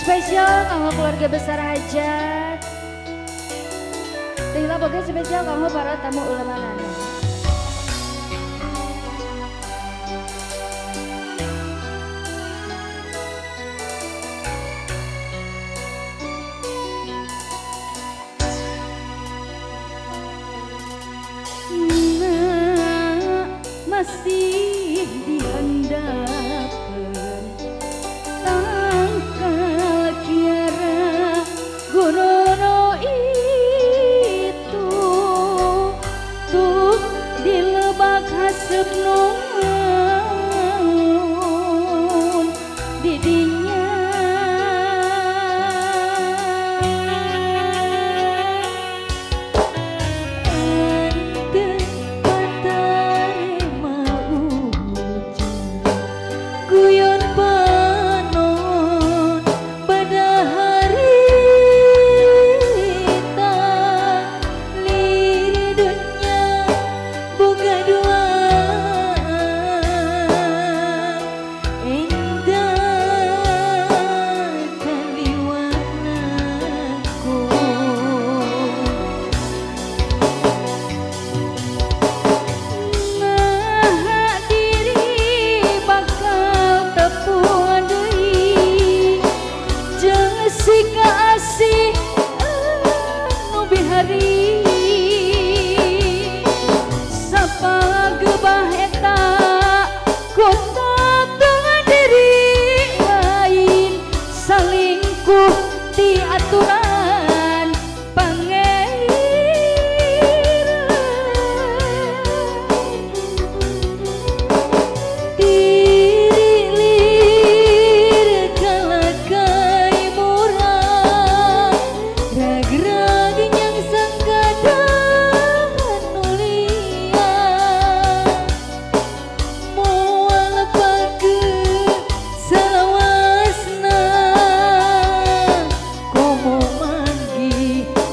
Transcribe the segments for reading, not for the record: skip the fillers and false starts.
spesial kanggo keluarga besar hajat. Teulah boga spesial kanggo para tamu ulama lanang. Masih dihandapkan tangkal kiara gunono itu tuh dilebak hasep nun didinya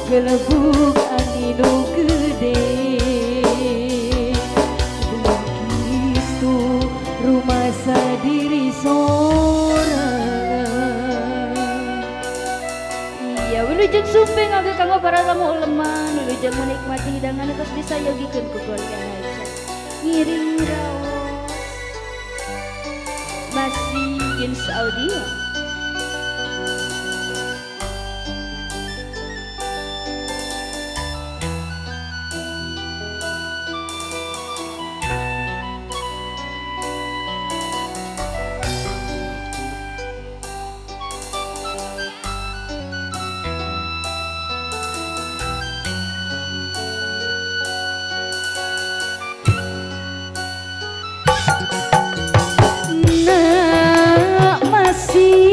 gelebuk angin gede begitu rumah sadiri sorangan. Iya wilujeng sumping ngage kanggo para tamu ulama wilujeng menikmati hidangan terus disayogikeun ku keluarga hajat ngiring raos masih insya audio. Masih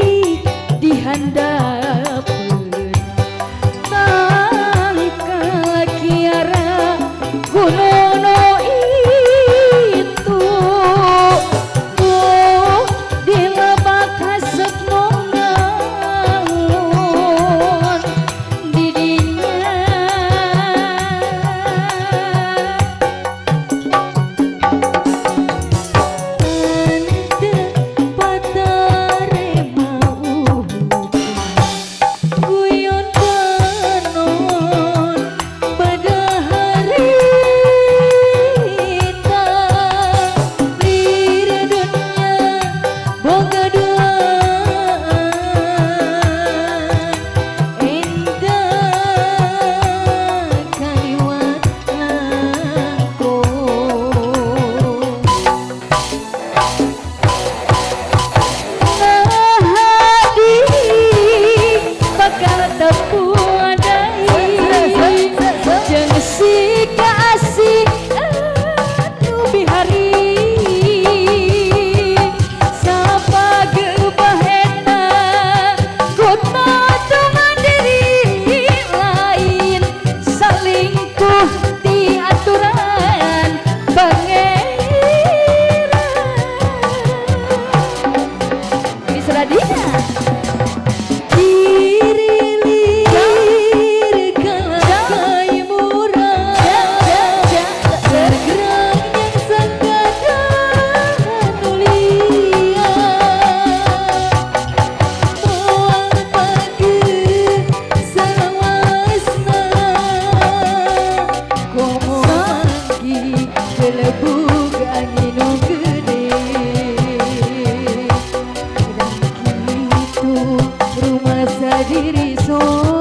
lagi gelebug angin gede dan gitu rumah sadiri so